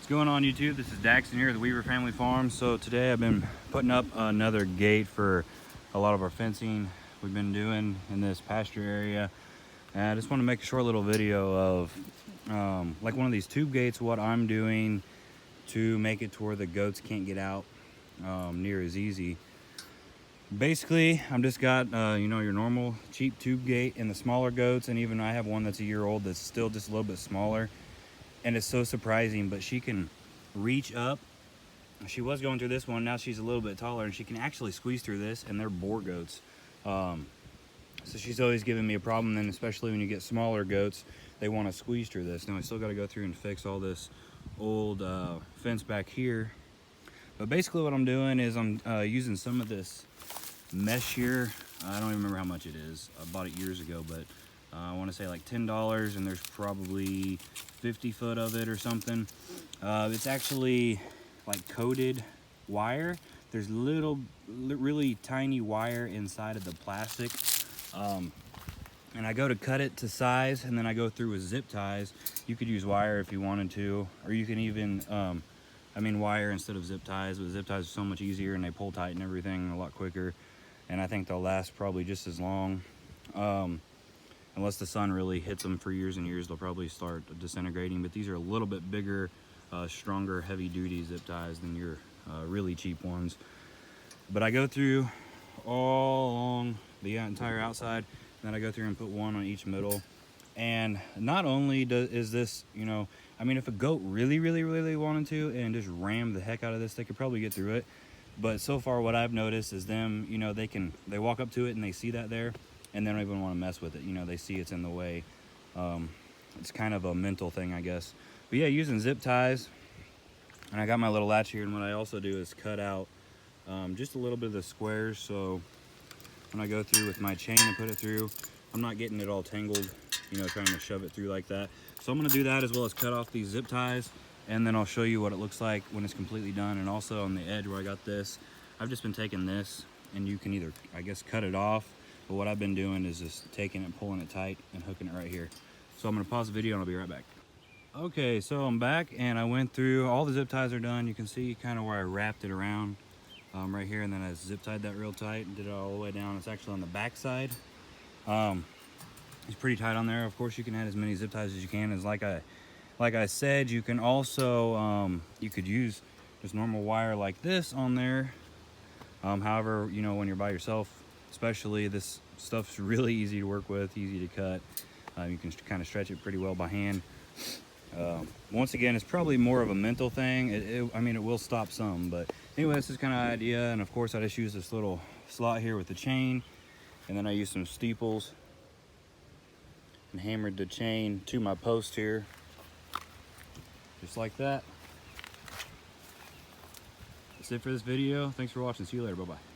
Going on YouTube? This is Daxton here at the Weaver Family Farm. So today I've been putting up another gate for a lot of our fencing we've been doing in this pasture area. And I just want to make a short little video of like one of these tube gates, what I'm doing to make it to where the goats can't get out near as easy. Basically, I'm just got you know, your normal cheap tube gate and the smaller goats, and even I have one that's a year old that's still just a little bit smaller. And it's so surprising, but she can reach up. She was going through this one, now she's a little bit taller, and she can actually squeeze through this, and they're boar goats. So she's always giving me a problem, and especially when you get smaller goats, they want to squeeze through this. Now I still got to go through and fix all this old fence back here. But basically what I'm doing is I'm using some of this mesh here. I don't even remember how much it is. I bought it years ago, but I want to say like $10, and there's probably 50 foot of it or something. It's actually like coated wire. There's really tiny wire inside of the plastic. And I go to cut it to size, and then I go through with zip ties. You could use wire if you wanted to, or you can even, wire instead of zip ties. But zip ties are so much easier, and they pull tight and everything a lot quicker. And I think they'll last probably just as long. Unless the sun really hits them for years and years, they'll probably start disintegrating. But these are a little bit bigger, stronger, heavy-duty zip ties than your really cheap ones. But I go through all along the entire outside, and then I go through and put one on each middle. And not only is this, you know, I mean, if a goat really wanted to and just ram the heck out of this, they could probably get through it. But so far what I've noticed is them, you know, they walk up to it and they see that there, and they don't even want to mess with it. You know, they see it's in the way. It's kind of a mental thing, I guess. But yeah, using zip ties, and I got my little latch here, and what I also do is cut out just a little bit of the squares, so when I go through with my chain and put it through, I'm not getting it all tangled, you know, trying to shove it through like that. So I'm going to do that, as well as cut off these zip ties, and then I'll show you what it looks like when it's completely done. And also on the edge where I got this, I've just been taking this, and you can either, I guess, cut it off, but what I've been doing is just taking it, pulling it tight, and hooking it right here. So I'm going to pause the video, and I'll be right back. Okay, so I'm back, and I went through, all the zip ties are done. You can see kind of where I wrapped it around right here, and then I zip tied that real tight and did it all the way down. It's actually on the back side. It's pretty tight on there. Of course, you can add as many zip ties as you can. As like I said, you can also you could use just normal wire like this on there. However, you know, when you're by yourself, especially, this stuff's really easy to work with, easy to cut. You can kind of stretch it pretty well by hand. Once again, it's probably more of a mental thing. I mean, it will stop some, but anyway, this is kind of idea. And of course, I just use this little slot here with the chain, and then I use some steeples and hammered the chain to my post here, just like that. That's it for this video. Thanks for watching. See you later. Bye-bye.